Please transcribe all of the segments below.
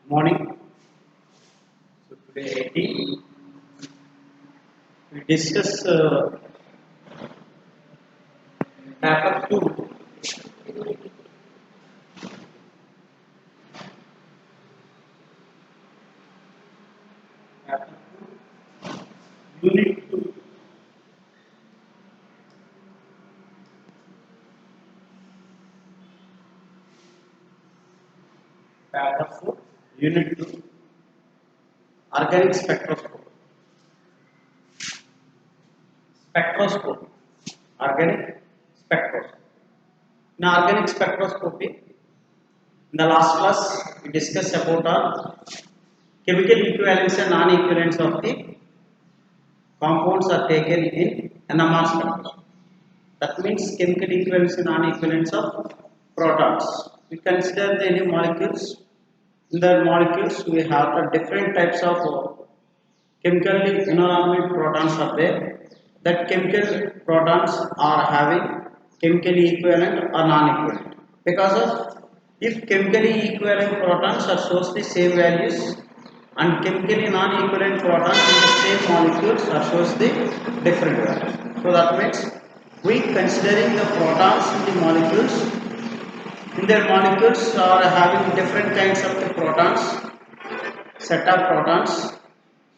Morning. So today 18, we discuss paper 2, paper 2, unit 2, paper 4, unit 2, organic spectroscopy. Spectroscopy, organic spectroscopy. In organic spectroscopy, in the last class, we discussed about chemical equivalence and non-equivalence of the compounds are taken in NMR spectrum. That means chemical equivalence and non-equivalence of protons. We consider the any molecules. In the molecules, we have the different types of chemically inorganic protons are there. That chemical protons are having chemically equivalent or non-equivalent. Because of if chemically equivalent protons are shows the same values and chemically non-equivalent protons in the same molecules are shows the different values. So that means we considering the protons in the molecules in their molecules are having different kinds of the protons, set of protons.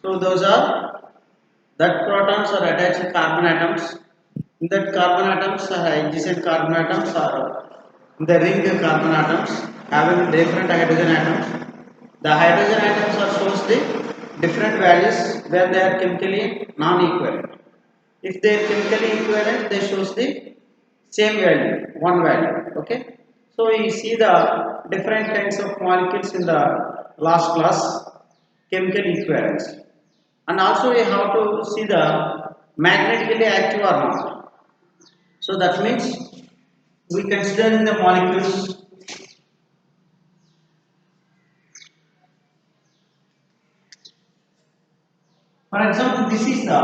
So those are that protons are attached to carbon atoms. In that carbon atoms are adjacent carbon atoms are in the ring carbon atoms having different hydrogen atoms. The hydrogen atoms are shows the different values where they are chemically non-equivalent. If they are chemically equivalent, they shows the same value, one value. Okay. So you see the different kinds of molecules in the last class, chemical equivalence, and also we have to see the magnetically active or not. So that means we consider in the molecules. For example, this is the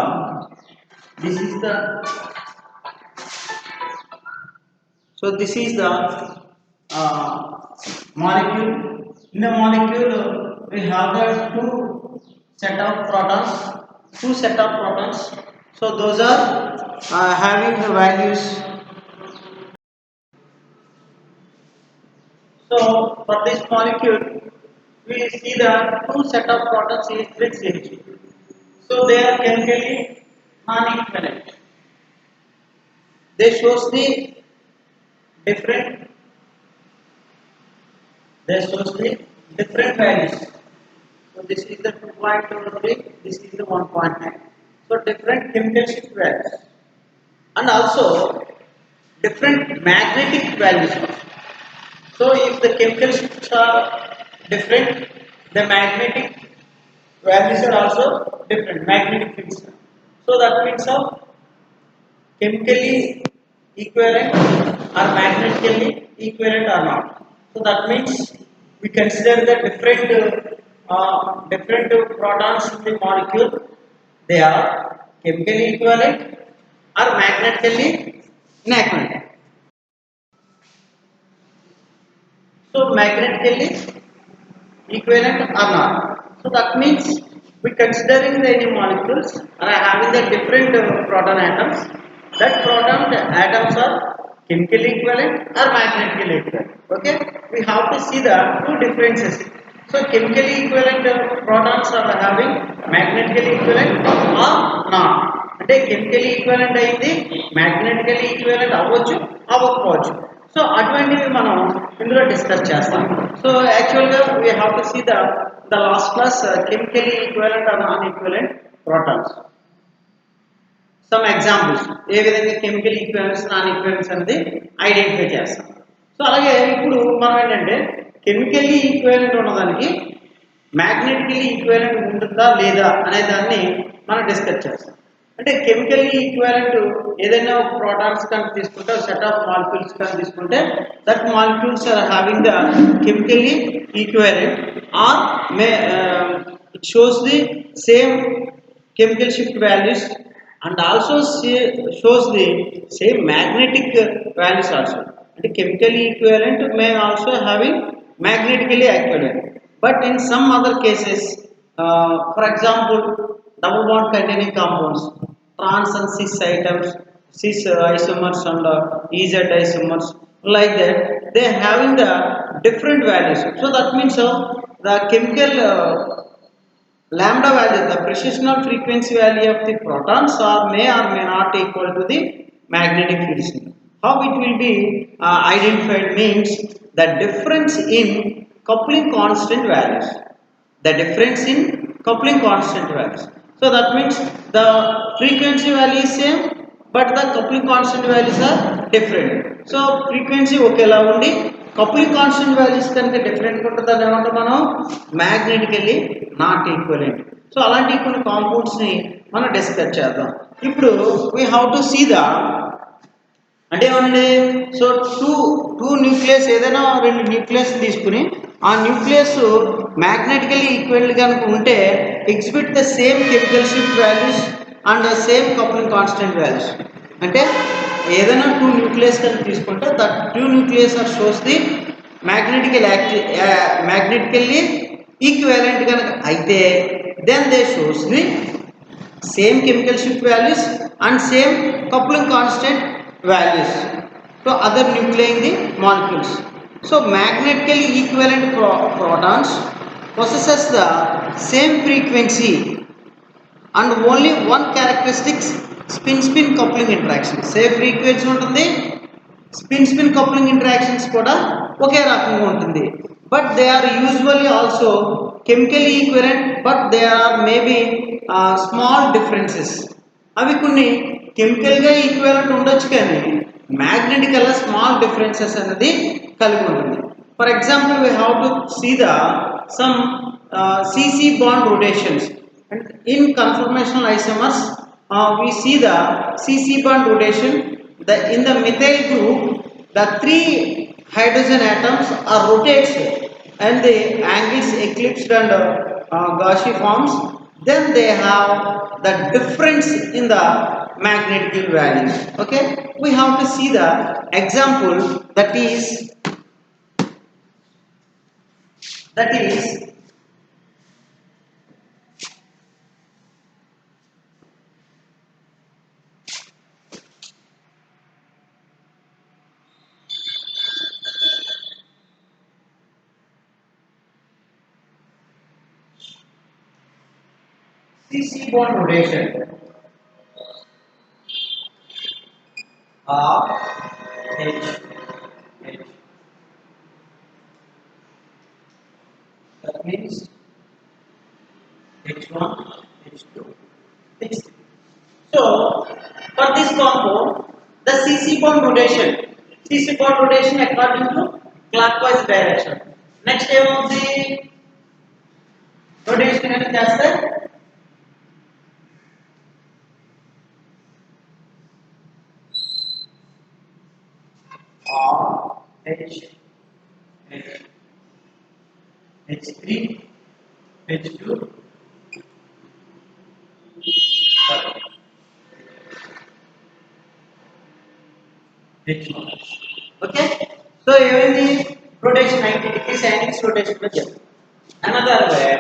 this is the molecule. In the molecule, we have the two set of protons. So those are having the values. So for this molecule, we see the two set of protons is CH. So they are chemically non-equivalent. They shows the different they shows the different values. So this is the 2.23, this is the 1.9. So different chemical shift values and also different magnetic values. So if the chemical shifts are different, the magnetic values are also different, magnetic fields. So that means of chemically equivalent or magnetically equivalent or not. So that means we consider the different protons in the molecule. They are chemically equivalent or magnetically inequivalent. So magnetically equivalent or not. So that means we considering the any molecules are having the different proton atoms. That proton atoms are chemically equivalent or magnetically equivalent. Okay, we have to see the two differences. So chemically equivalent protons are having magnetically equivalent or not. అంటే chemical equivalent అయింది magnetical equivalent అవ్వచ్చు అవ్వకపోవచ్చు. So అటువంటివి మనం ఇందులో discuss చేస్తాం. So యాక్చువల్గా we have to see the last class chemically equivalent or non equivalent protons. Some examples ఏ విధంగా కెమికల్ ఈక్వలెన్స్ నాన్ ఈక్వలెన్స్ అనేది ఐడెంటిఫై చేస్తాం. సో అలాగే ఇప్పుడు మనం ఏంటంటే కెమికల్లీ ఈక్వలెంట్ ఉన్నదానికి మ్యాగ్నెటికల్లీ ఈక్వలెంట్ ఉంటుందా లేదా అనే దాన్ని మనం డిస్కస్ చేస్తాం. అంటే కెమికల్లీ ఈక్వలెంట్ ఏదైనా ఒక ప్రోటాన్స్ కానీ తీసుకుంటే సెట్ ఆఫ్ మాలిక్యూల్స్ కానీ తీసుకుంటే that molecules are having the chemically equivalent or may it shows the same chemical shift values and also shows the same magnetic values also. And chemically equivalent may also having magnetically equivalent. But in some other cases, for example, double bond containing compounds, trans and cis items, cis isomers and EZ isomers, like that, they are having the different values. So that means the chemical lambda value, the precessional frequency value of the protons may or may not equal to the magnetic field signal. How it will be identified means the difference in coupling constant values. The difference in coupling constant values. So that means the frequency value is same, but the coupling constant values are different. So frequency ఒకేలా ఉండి coupling constant values కనుక different ఉంటుందని ఏమంటాం మనం మ్యాగ్నెటికల్లీ not equivalent. So అలాంటి కొన్ని compounds ని మనం డిస్కస్ చేద్దాం. ఇప్పుడు we have to see the అంటే ఏమండి, సో టూ న్యూక్లియస్ ఏదైనా రెండు న్యూక్లియస్ తీసుకుని ఆ న్యూక్లియస్ మ్యాగ్నెటికల్లీ ఈక్వల్ కనుక ఉంటే exhibit the same chemical shift values and same coupling constant values. అంటే ఏదైనా టూ న్యూక్లియస్ కనుక తీసుకుంటే that two nucleus are shows the magnetically equivalent కనుక అయితే then they shows the same chemical shift values and same coupling constant values to other nuclei in the molecules. So magnetically equivalent protons possesses the same frequency and only one characteristic spin-spin coupling interaction. Same frequency ఉంటుంది, spin-spin coupling interactions కూడా ఒకే రకంగా ఉంటుంది. But they are usually also chemically equivalent, but there are maybe small differences. అవి కొన్ని కెమికల్గా equivalent ఉండొచ్చు కానీ magnetical small differences అనేది కలిగి ఉంటుంది. For example we have to see the some CC bond rotations and in conformational isomers we see the CC bond rotation. In the methyl group, the 3 hydrogen atoms are rotated and the angles eclipsed and Gaussian forms. Then they have the difference in the magnetic values. Okay, we have to see the example that is CC bond rotation of H. That means H1, H2, H3. So for this compound, the CC bond rotation according to clockwise direction. Next time of the rotation and just H, H3, H2, H1. Okay, so even the rotation 90 degrees angle rotation में चल. Another way,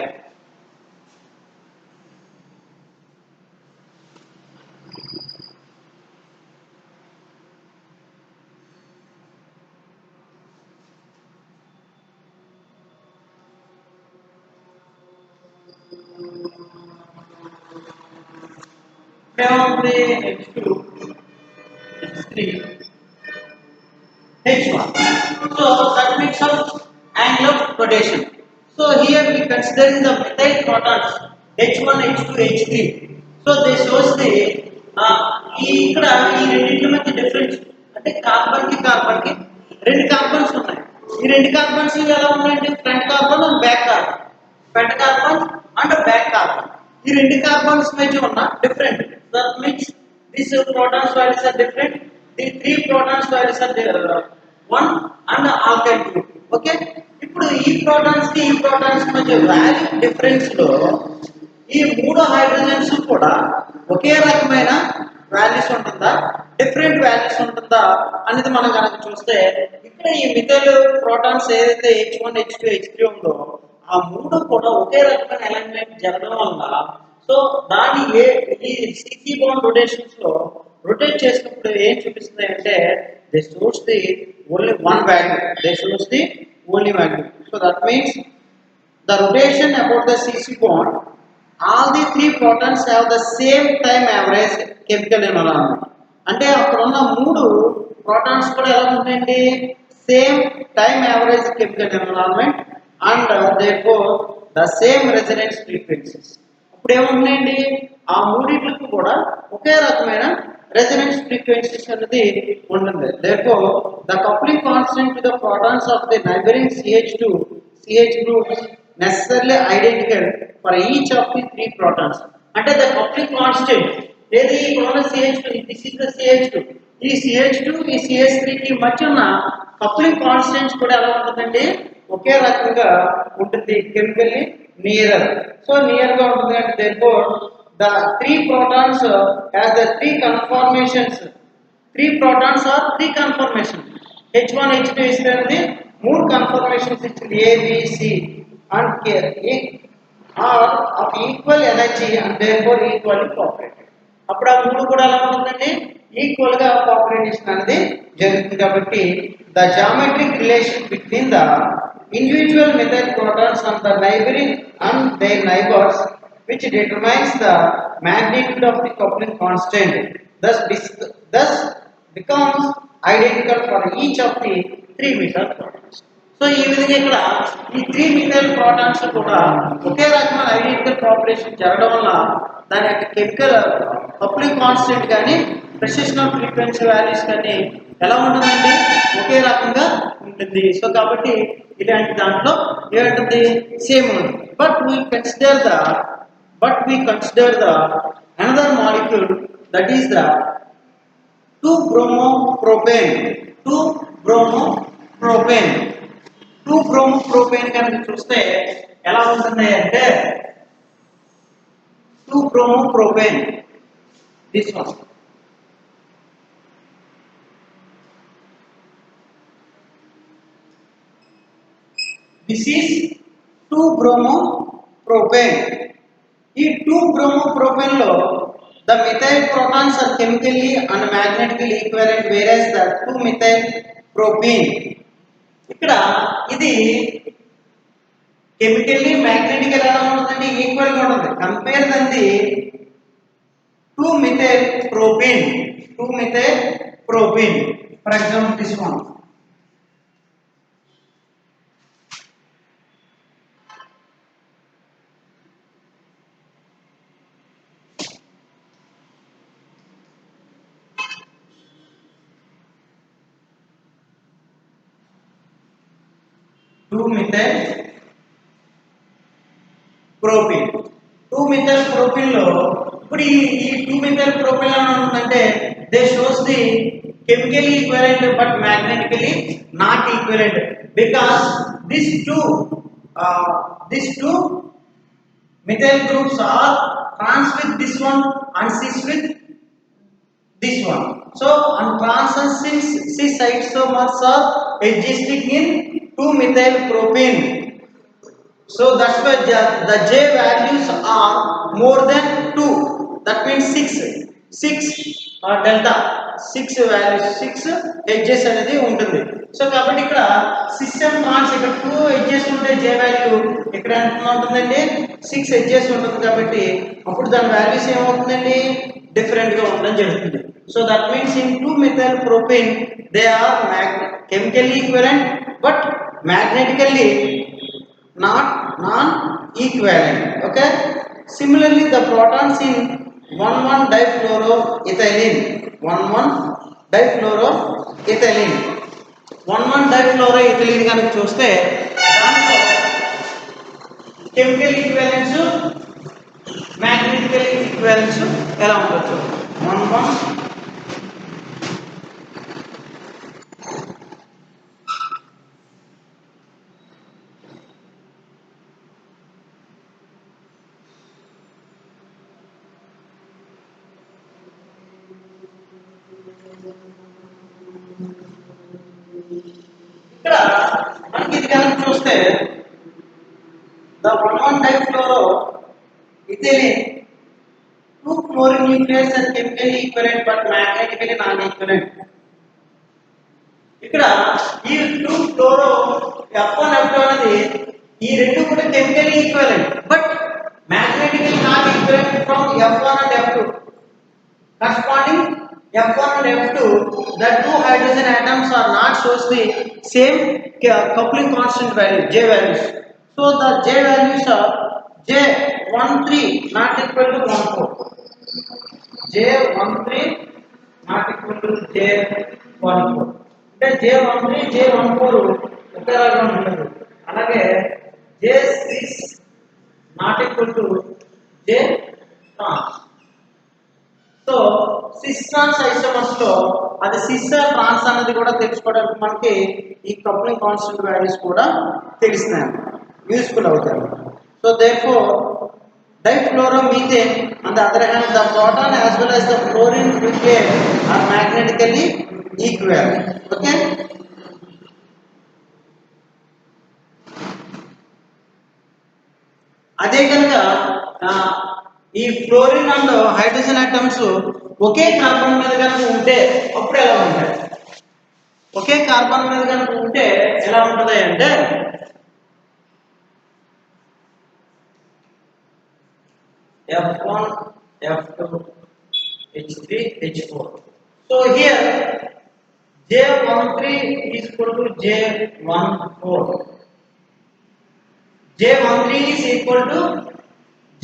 H2, H3, H1. So that makes up angle of rotation. So here we consider the methyl protons H1, H2, H3. So this shows the ఇక్కడ ఈ రెండింటి మధ్య difference అంటే carbon కి రెండు carbons ఉన్నాయి. ఈ రెండు కార్బన్స్ ఎలా ఉన్నాయంటే front carbon and back carbon. ఈ రెండు కార్బన్స్ మధ్య ఉన్న different. That means these protons values are different. The 3 protons values are 1 and alkyl group. Okay, ఇప్పుడు ఈ protons కి ఈ protons మధ్య వాల్యూ డిఫరెన్స్ లో ఈ మూడు హైడ్రోజన్స్ కూడా ఒకే రకమైన వాల్యూస్ ఉంటుందా, డిఫరెంట్ వాల్యూస్ ఉంటుందా అనేది మనం కనుక చూస్తే ఇక్కడ ఈ మిథైల్ ప్రోటాన్స్ ఏదైతే H1, H2, H3 ఉందో ఆ మూడు కూడా ఒకే రకమైన అలైన్మెంట్ జరగడం వల్ల సో దాని ఈ సిసి బాండ్ రొటేషన్స్ లో రొటేట్ చేసినప్పుడు ఏం చూపిస్తుంది అంటే they shows the only one value, they shows the only value. So that means the rotation about the CC bond, all the three protons have the same time average chemical environment. అంటే అక్కడ ఉన్న మూడు protons కూడా ఎలా ఉంటాయండి, same time average chemical environment and therefore the same resonance frequencies. ఇప్పుడు ఏముందండి, ఆ మూడింటికి కూడా ఒకే రకమైన రెసొనెన్స్ ఫ్రీక్వెన్సీస్ అనేది ఉంటుంది. Therefore the coupling constant to the protons of the neighbouring CH2 CH groups necessarily identical for each of the three protons. అంటే the coupling constant ఏది ఇక్కడ ఉన్న CH2, this is the CH2, ఈ CH2 ఈ CH3 కి మధ్య ఉన్న coupling constants కూడా ఎలా ఉంటుందండి, ఒకే రకంగా ఉంటుంది, కెమికల్లీ నియరర్. సో నియర్ గా ఉంటుంది అంటే therefore the three protons has the three conformations, three protons are three conformations, H1 H2 ఇస్తుంది, మూడు కన్ఫర్మేషన్స్ ఇచ్చింది A B C and K are of equal energy and therefore equally cooperated. అప్పుడు ఆ మూడు కూడా ఎలా ఉంటుందండి, ఈక్వల్ గా కోఆపరేషన్ అనేది జరుగుతుంది. కాబట్టి the geometric relation between the individual method protons and the neighbouring and their neighbours which determines the magnitude of the coupling constant thus becomes identical for each of the 3 methyl protons. So ఈ విధంగా ఇక్కడ ఈ 3 methyl protons కూడా ఒకే రకమైన identical cooperation జరగడం వల్ల దాని యొక్క కెమికల్ కప్లింగ్ కాన్స్టెంట్ కానీ ప్రెసిషనల్ ఫ్రీక్వెన్సీ వాల్యూస్ కానీ ఎలా ఉంటుందండి, ఒకే రకంగా ఉంటుంది. సో కాబట్టి ఇలాంటి దాంట్లో ఏముంటుంది, సేమ్ ఉంటుంది. But we consider the another molecule, that is the 2-bromopropane. 2-bromopropane కనుక చూస్తే ఎలా ఉంటుంది అంటే 2-bromopropane, this one. This is 2-bromopropane. ఈ 2-bromopropane లో the methyl protons are chemically and magnetically equivalent, whereas the 2-methylpropene ఇక్కడ ఇది కెమికల్లీ మ్యాగ్నెటికల్ ఎలా ఉంటుందండి, ఈక్వల్ గా ఉంటుంది. Compare the 2-methylpropene, for example this one. Two methyl propene లో ఇప్పుడు ఈ 2-methylpropane అని ఉంటుందంటే they shows the chemically equivalent but మ్యాగ్నెటికల్లీ not equivalent, because these two methyl groups are trans with this one and cis with this one. So and trans and cis isomers are existing in 2-methylpropane. So that's why the J values are more than 2. That means 6 delta 6 values, 6 edges అనేది ఉంటుంది. So కాబట్టి ఇక్కడ system ట్రాన్స్ ఇక్కడ 2 edges ఉంటే J value ఇక్కడ ఎంత ఉంటుందండి, 6 edges ఉంటుంది. కాబట్టి అప్పుడు దాని వాల్యూస్ ఏమవుతుందండి, డిఫరెంట్ గా ఉండడం జరుగుతుంది. So that means in 2-methylpropane they are chemically equivalent but magnetically not non-equivalent. Okay. Similarly, the protons in 1,1-difluoroethylene, 1,1-difluoroethylene కనుక చూస్తే దాంట్లో కెమికల్ ఈక్వివలెన్స్ మ్యాగ్నెటికల్ ఈక్వివలెన్స్ ఎలా ఉండొచ్చు. 1,1 ఇక్కడ మనకి ఇది కనుక చూస్తే the 1,1 difluoroethylene, two chlorine nucleus are chemically equivalent but magnetically non-equivalent. ఇక్కడ ఈ టూ ఫ్లోరో F1 F2 అనేది ఈ రెండు కూడా chemically equivalent but మ్యాగ్నెటికల్లీ not equivalent from F1 and F2. Corresponding F1 and F2, the two hydrogen atoms are not shows the same coupling constant value, J values. So the J values are J13 not equal to 14. J13 not equal to J14. అంటే J13 J14 ఒకేలాగా ఉంటుంది. అలాగే J6 not equal to J trans. So cis trans isomers లో అది sys ట్రాన్స్ అనేది కూడా తెలుసుకోవడానికి మనకి ఈ కప్లింగ్ కాన్స్టెంట్ వాల్యూస్ కూడా తెలిసినాయి, యూస్ఫుల్ అవుతాయి. So therefore difluoromethane on the other hand, the proton as well as the fluorine nuclei are magnetically equivalent. Okay, అదే కనుక ఈ fluorine and hydrogen atoms okay carbon మీద కనుక ఉంటే అప్పుడు ఎలా ఉంటాయి? ఒకే కార్బన్ మీద కనుక ఉంటే ఎలా ఉంటుంది అంటే F1 F2 H3 H4. So here J13 is equal to J14. J13 is equal to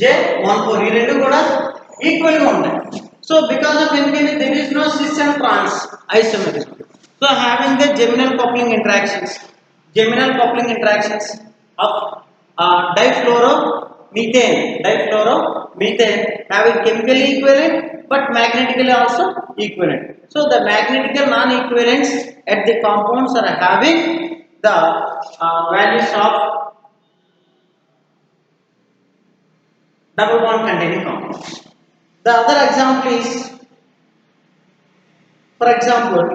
J14. ఈ రెండు కూడా ఈక్వల్ గా ఉంటాయి. So because of anything there is no cis and trans isomerism. So having the geminal coupling interactions of difluoromethane having chemically equivalent but magnetically also equivalent. So the magnetical non-equivalents at the compounds are having the values of double bond containing compounds. The other example is, for example,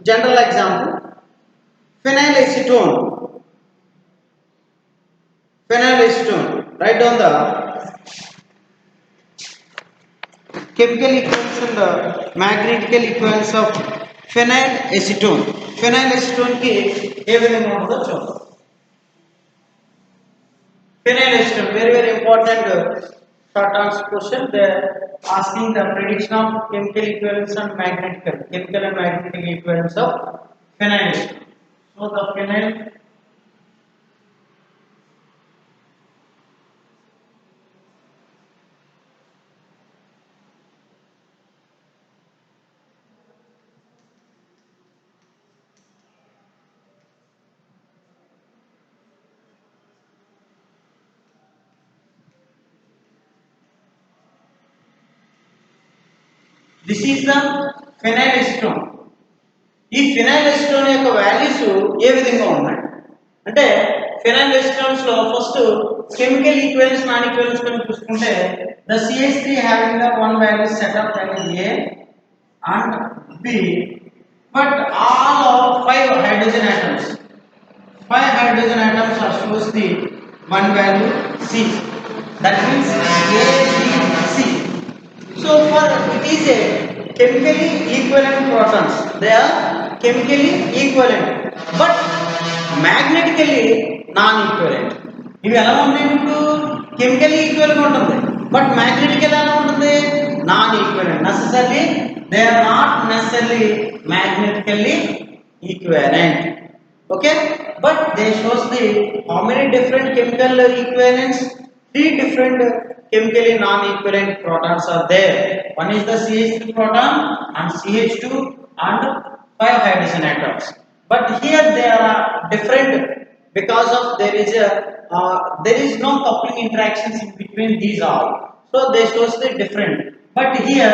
general example, phenylacetone. Write down the chemical equivalence and the magnetical equivalence of phenylacetone. Phenylacetone की ఏ విధంగా ఉంటుందో చూద్దాం. Phenylacetone, very important short answer question. They are asking the prediction of chemical equivalence and chemical and magnetic equivalence of phenylacetone. So the phenyl this is the phenylacetone. ఈ phenylacetone యొక్క values ఏ విధంగా ఉన్నాయి అంటే phenylacetones లో first chemical equivalence non equivalence ని చూసుకుంటే the CH3 having the one value set of A and B, but all of 5 hydrogen atoms are shows the one value C, that means A, B, C. So for it is a chemically equivalent protons, they are chemically equivalent but magnetically non-equivalent. ఇవి ఎలా ఉన్నాయి? ఇప్పుడు chemically equal గా ఉంటుంది but magnetical ఎలా ఉంటుంది? Non equivalent. Necessary they are not necessary magnetically equivalent. Okay, but they shows the how many different chemical equivalents? 3 different chemically non-equivalent protons are there. One is the CH3 proton and CH2 and 5 hydrogen atoms. But here they are different because of there is no coupling interactions in between these all. So they shows the different. But here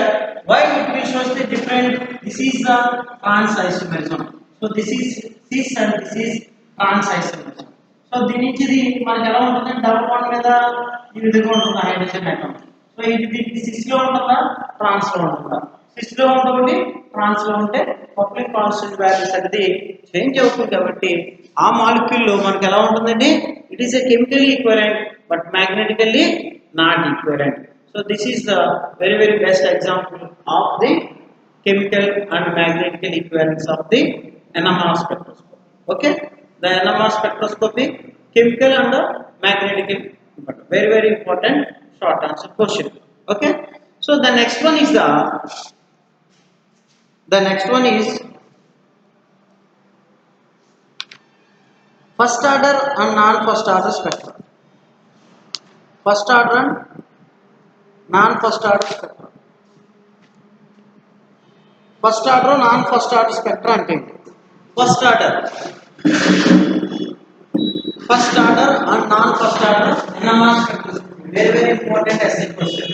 why it will shows the different? This is the trans isomerism. So this is cis and this is trans isomerism. So దీని నుంచి ఇది మనకి ఎలా ఉంటుంది? Double bond మీద ఈ విధంగా ఉంటుంది హైడ్రోజన్ ఆటమ్. సో ఇది సిస్ లో ఉంటుందా ట్రాన్స్ లో ఉంటుందా? స్విచ్ లో ఉంటుంది, ట్రాన్స్ లో ఉంటే కప్లింగ్ కాన్స్టెంట్ వాల్యూస్ అనేది చేంజ్ అవుతుంది కాబట్టి ఆ మాలిక్యూల్ లో మనకి ఎలా ఉంటుందండి, it is a chemical equivalent but మ్యాగ్నెటికల్లీ not equivalent. So this is the very best example of the chemical and magnetical equivalence of the NMR spectroscopy. Okay, the NMR spectroscopy, chemical and the magnetical, very important short answer question. Okay, so the next one is first order and non first order spectra. First order and non first order spectra. First order non first order spectra అంటే first order and non first order NMR spectroscopy, very important essay question.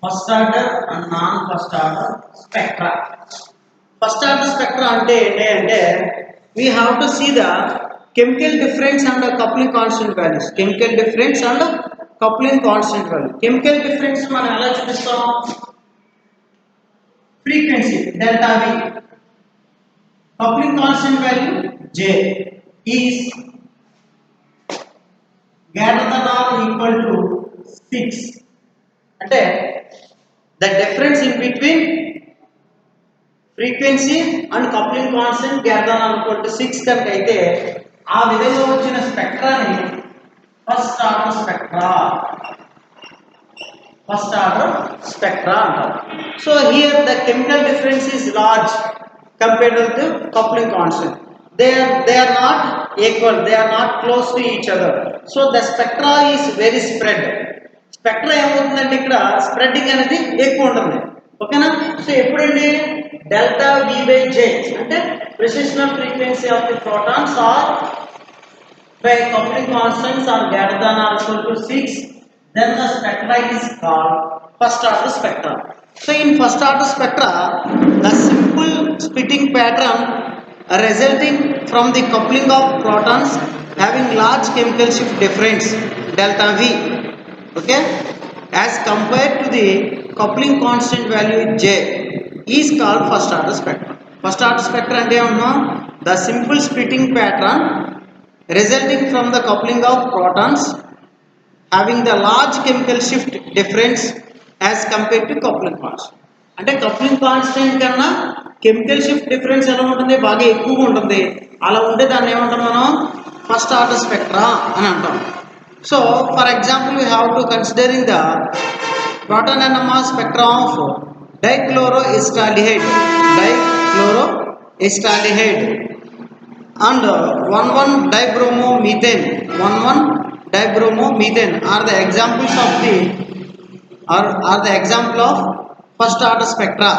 First order and non first order spectra. First order spectra ante we have to see the chemical difference and the coupling constant values. Chemical difference and coupling constant value. Chemical difference మనం ఎలా చూపిస్తాం, frequency delta V, coupling constant value J is greater than or equal to 6. అంటే the difference in between frequency and coupling constant greater than or equal to 6 కనుక అయితే ఆ విధంగా వచ్చిన స్పెక్ట్రాని first order spectra అంటారు. So here the chemical difference is large compared to the coupling constant. They are not equal, they are not close to each other. So the spectra is very spread. Spectra ఏమవుతుందంటే ఇక్కడ spreading అనేది ఎక్కువ ఉంటుంది. ఓకేనా, so ఎప్పుడండి delta we by J అంటే precessional frequency of the protons are by coupling constants are greater than or equal to 6, then the spectra is called first order spectra. So in first order spectra, the simple splitting pattern resulting from the coupling of protons having large chemical shift difference delta V, okay, as compared to the coupling constant value J is called first order spectra. First order spectra ante ఏమన్నా, the simple splitting pattern resulting from the coupling of protons having the large chemical shift difference as compared to coupling constant. అంటే coupling constant కన్నా chemical shift difference ఎలా ఉంటుంది, బాగా ఎక్కువగా ఉంటుంది. అలా ఉంటే దాన్ని ఏమంటాం మనం, ఫస్ట్ ఆర్డర్ స్పెక్ట్రా అని అంటాం. So for example we have to considering the proton NMR spectra of dichloroacetaldehyde and 1,1-dibromomethane are the examples of the example of first order spectra,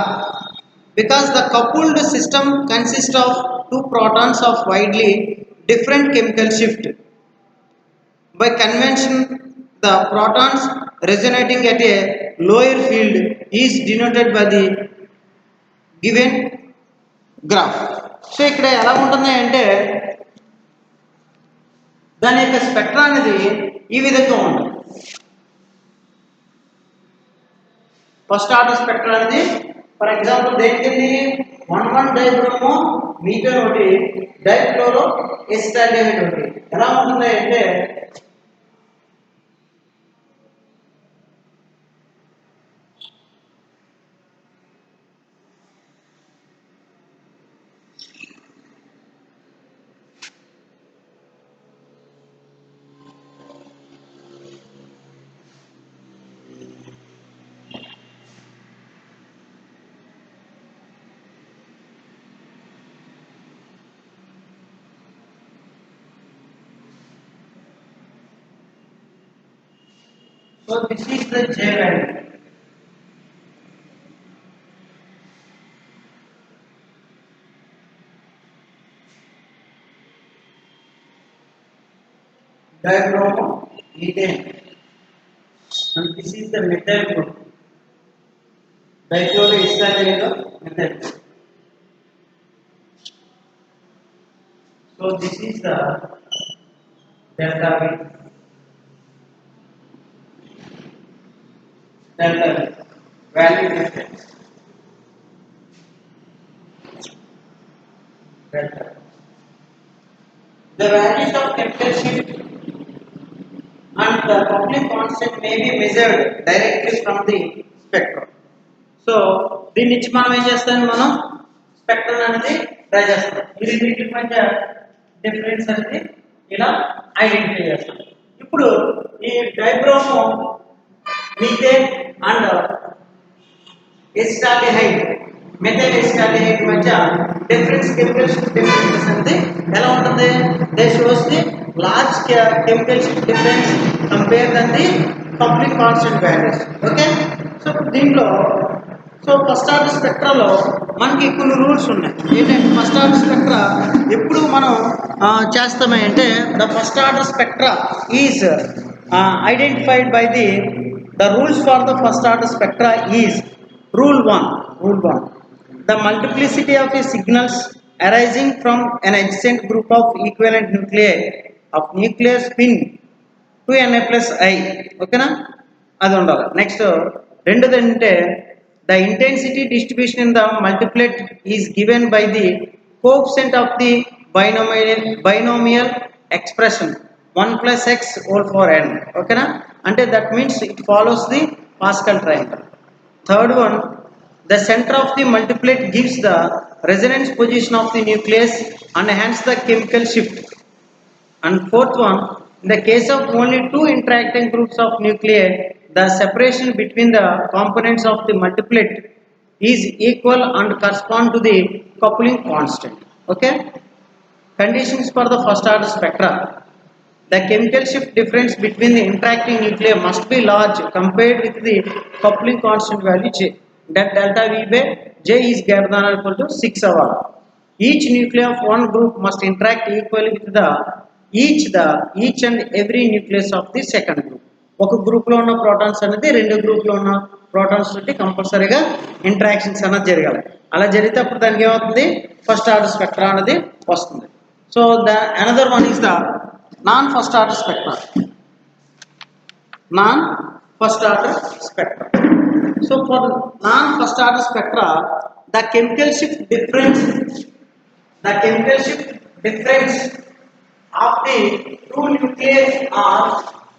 because the coupled system consists of two protons of widely different chemical shift. By convention, the protons resonating at a lower field is denoted by the given graph. So ఇక్కడ ఎలా ఉంటుంది అంటే దాని యొక్క spectra అనేది ఈ విధంగా ఉంటుంది. ఫస్ట్ ఆర్డర్ స్పెక్ట్రా అనేది ఫర్ ఎగ్జాంపుల్ దేనికి 1,1-డైబ్రోమోమీథేన్ ఒకటి, డైక్లోరోఎస్టాల్డిహైడ్ ఒకటి. ఎలా ఉంటుంది అంటే So this is the J value. Dibromoethane, and this is the methyl group. Dichloroethylene methyl. So this is the delta V. Delta V value method. Delta. The values of chemical shift and the coupling constant may be measured directly from the spectrum. So దీని నుంచి మనం ఏం చేస్తాం, మనం spectrum అనేది draw చేస్తాం. ఈ రెండింటి మధ్య డిఫరెన్స్ అనేది ఇలా ఐడెంటిఫై చేస్తాం. ఇప్పుడు ఈ dibromomethane and acetaldehyde methyl acetaldehyde మధ్య డిఫరెన్స్ కెమికల్ షిఫ్ట్ డిఫరెన్సెస్ అనేది ఎలా ఉంటుంది? They shows the large chemical shift difference compare than the coupling constant values. Okay, so దీంట్లో ఫస్ట్ ఆర్డర్ స్పెక్ట్రాలో మనకి కొన్ని రూల్స్ ఉన్నాయి. ఏంటంటే ఫస్ట్ ఆర్డర్ స్పెక్ట్రా ఎప్పుడు మనం చేస్తామే అంటే the first order spectra is identified by the rules for the first order spectra is rule 1. The multiplicity of the signals arising from an adjacent group of equivalent nuclei of nuclear spin to Na plus I. ఓకేనా, అది ఉండాలి. Next రెండోది అంటే the intensity distribution in the multiplet is given by the coefficient of the binomial expression 1 plus x whole for n. ఓకేనా, అంటే that means it follows the Pascal triangle. Third one, the center of the multiplet gives the resonance position of the nucleus and hence the chemical shift. And fourth one, in the case of only two interacting groups of nuclei, the separation between the components of the multiplet is equal and correspond to the coupling constant. Okay, conditions for the first order spectra. The chemical shift difference between the interacting nuclei must be large compared with the coupling constant value J. That delta V by J is greater than or equal to 6 hour. Each nuclei of one group must interact equally with each and every nucleus of the second group. ఒక group లో ఉన్న protons అనేది రెండు group లో ఉన్న protons తోటి కంపల్సరీగా interactions అనేది జరగాలి. అలా జరిగితే అప్పుడు దానికి ఏమవుతుంది, ఫస్ట్ ఆర్డర్ స్పెక్ట్రా అనేది వస్తుంది. So the another one is the non first order spectra. So for non first order spectra, the chemical shift difference of the two nuclei are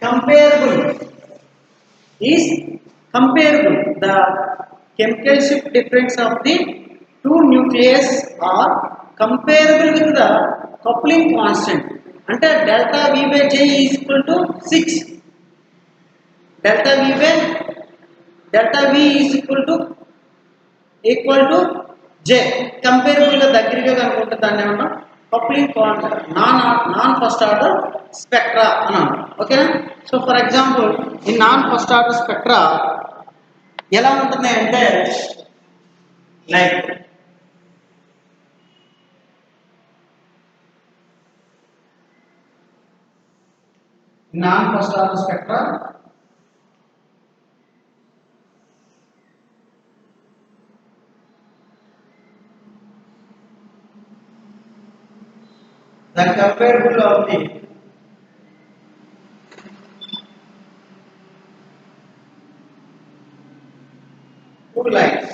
comparable. The chemical shift difference of the two nuclei are comparable with the coupling constant. అంటే delta V by J is equal to 6. Delta V is equal to J. Comparable గా దగ్గరగా కనుకుంటే దాన్ని ఏమన్నా coupling non first order spectra అన్నాం. ఓకేనా, so for example ఈ non first order spectra ఎలా ఉంటుంది అంటే like non first order spectra the comparable of the two lines.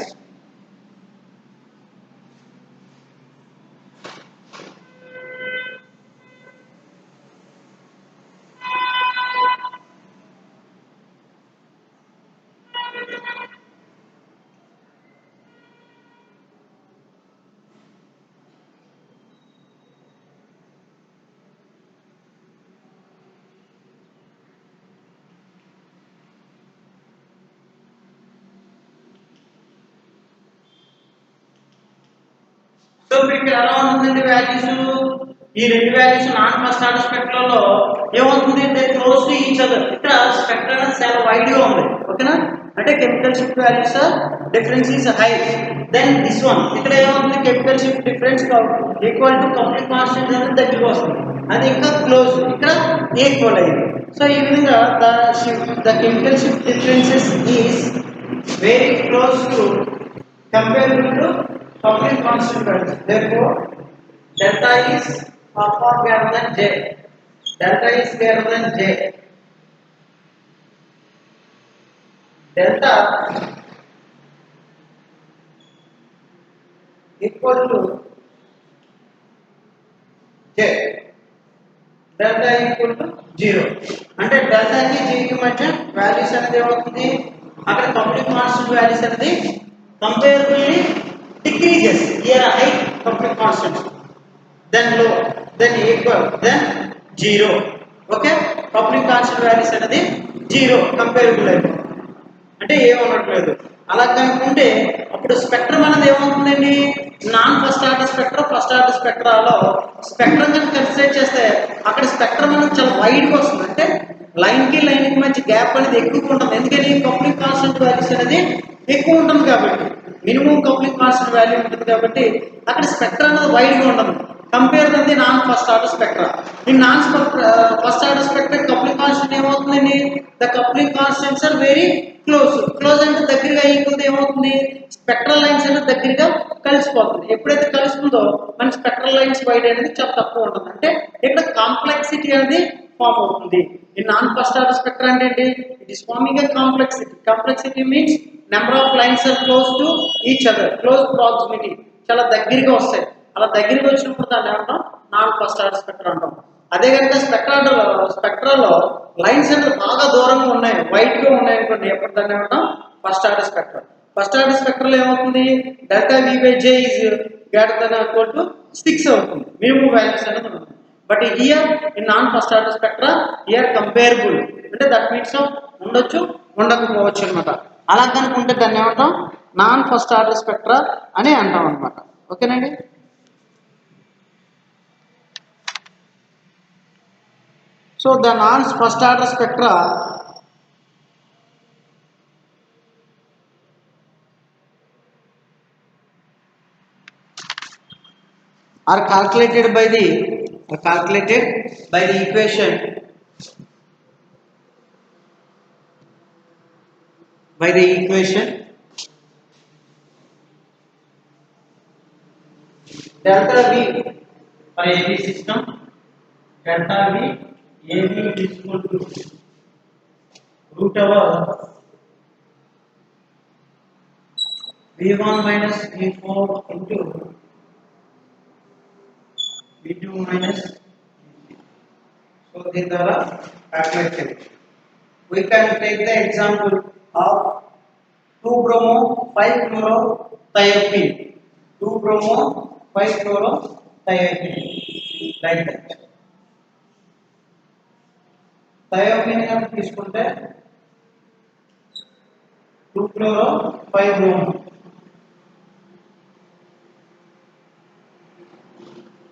సో మీకు ఎలా ఉంటుందండి వాల్యూస్? ఈ రెండు వాల్యూస్ నాన్ ఫస్ట్ ఆర్డర్ స్పెక్ట్రాలో ఏమవుతుంది, they throw close to each other. ఇక్కడ స్పెక్ట్రమ్ అనేది చాలా వైడ్ గా ఉంది. ఓకేనా, అంటే chemical shift values difference is high. Then this one ఇక్కడ ఏమవుతుంది, chemical shift difference equal to complete constant అనేది దగ్గరికి వస్తుంది, అది ఇంకా క్లోజ్, ఇక్కడ ఈక్వల్ అయింది. సో ఈ విధంగా the chemical shift differences is very close to comparable to complete constant values. Therefore, delta is far greater than J. Delta is greater than J. Delta equal to J. Delta equal to 0. అంటే delta కి J కి మధ్య values అనేది ఏమవుతుంది, అక్కడ complete constant values అనేది comparably decreases. Here high complete constant, then low, then equal, then 0. Okay, complete constant values అనేది 0 comparable అంటే ఏమనట్లేదు. అలా కనుకుంటే అప్పుడు స్పెక్ట్రమ్ అనేది ఏమవుతుందండి, non first order spectrum, first order స్పెక్ట్రాలో స్పెక్ట్రమ్ కనుక కన్సిడర్ చేస్తే అక్కడ స్పెక్ట్రమ్ అనేది చాలా వైడ్గా వస్తుంది. అంటే లైన్ కి మధ్య గ్యాప్ అనేది ఎక్కువ ఉంటుంది. ఎందుకని కంప్లీట్ కాన్స్టెంట్ వాల్యూస్ అనేది ఎక్కువ ఉంటుంది కాబట్టి, మినిమం కంప్లీట్ కాన్స్టెంట్ వాల్యూ ఉంటుంది కాబట్టి అక్కడ స్పెక్ట్రా అనేది వైడ్గా ఉండదు. కంపేర్ అనేది నాన్ ఫస్ట్ ఆర్డర్ స్పెక్ట్రా. ఈ non first order spectra complete constant ఏమవుతుందండి, the complete constants are very close. Close అంటే దగ్గరగా ఈక్వల్ ఏమవుతుంది, స్పెక్ట్రల్ లైన్స్ అనేది దగ్గరగా కలిసిపోతుంది. ఎప్పుడైతే కలుస్తుందో మన స్పెక్ట్రల్ లైన్స్ వైడ్ అనేది చాలా తక్కువ ఉంటుంది. అంటే ఇక్కడ కాంప్లెక్సిటీ అనేది ఫామ్ అవుతుంది. ఈ నాన్ ఫస్ట్ ఆర్డర్ స్పెక్ట్రా అంటే ఏంటి, it is forming a complexity. Complexity means number of lines are close to each other, close proximity, చాలా దగ్గరగా వస్తాయి. అలా దగ్గరగా వచ్చినప్పుడు దాన్ని ఏమంటాం, నాన్ ఫస్ట్ ఆర్డర్ స్పెక్ట్రా అంటాం. అదే కనుక స్పెక్ట్రాలో లైన్స్ అనేది బాగా దూరంగా ఉన్నాయి, వైట్ గా ఉన్నాయి అనుకోండి, ఎప్పుడు దాన్ని ఏమంటాం, first order spectra. First order స్పెక్ట్రాలో ఏమవుతుంది, delta V by J is greater than or equal to 6 అవుతుంది, మినిమం వాల్యూస్ అనేది ఉంటుంది. But here in non first order spectra here comparable, అంటే దట్ మీన్స్ ఉండొచ్చు ఉండకపోవచ్చు అనమాట. అలా కనుకుంటే దాన్ని ఏమంటాం, నాన్ ఫస్ట్ ఆర్డర్ స్పెక్ట్రా అని అంటాం అనమాట. ఓకేనండి. So the non first order spectra are calculated by the equation delta V for AB system. Delta V AB is equal to root over V1 minus V4 into V2 minus V3. So this is our calculation. We can take the example of 2-bromo 5-chlorothiazide. 2-bromo 5-chlorothiazide, like that. Thiophene అని తీసుకుంటే 2-chloro-5-bromo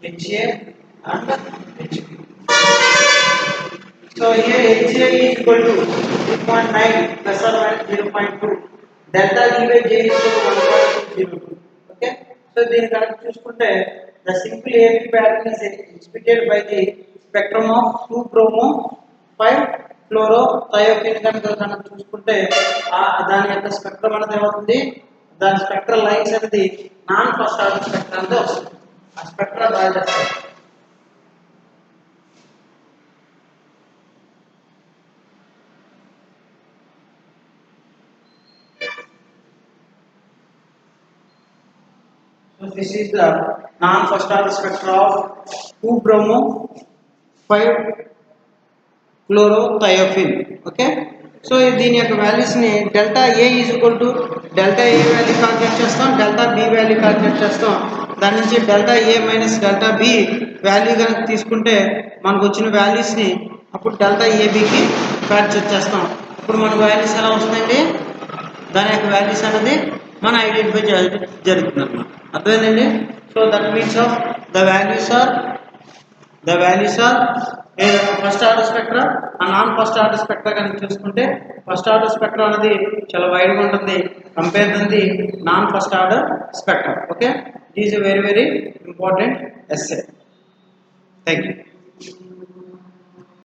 HA and HB. So here HA is equal to 3.9 plus or minus 0.2. Delta V by J is equal to 1.202. Okay. So దీని కనుక చూసుకుంటే the simple AB pattern is exhibited by the spectrum of 2-bromo 5-chlorothiazide కనుక చూసుకుంటే దాని యొక్క spectrum అనేది ఏమవుతుంది, దాని స్పెక్ట్రల్ లైన్స్ అనేది నాన్ ఫస్ట్ ఆర్డర్ స్పెక్ట్రమ్ అనేది వస్తుంది. ఆ స్పెక్ట్రమ్ బాగా చేస్తారు. So this is the non first order spectra of 2-bromo 5-chlorothiazide. Okay. So దీని యొక్క వాల్యూస్ ని delta A is equal to delta A value calculate చేస్తాం, డెల్టా B వాల్యూ కాల్కులేట్ చేస్తాం. దాని నుంచి delta A minus delta B value కనుక తీసుకుంటే మనకు వచ్చిన వాల్యూస్ ని అప్పుడు డెల్టా ABకి ప్యాచ్ చేస్తాం. ఇప్పుడు మన వాల్యూస్ ఎలా వస్తాయండి, దాని యొక్క వాల్యూస్ అనేది మనం ఐడెంటిఫై జరుగుతుంది అన్నమాట. అర్థమైందండి. So that means of the values are first order spectra ఆ నాన్ ఫస్ట్ ఆర్డర్ స్పెక్ట్రా కనుక చూసుకుంటే ఫస్ట్ ఆర్డర్ స్పెక్ట్రా అనేది చాలా వైడ్గా ఉంటుంది compare the non first order spectra. Okay, it is a very important essay. Thank you.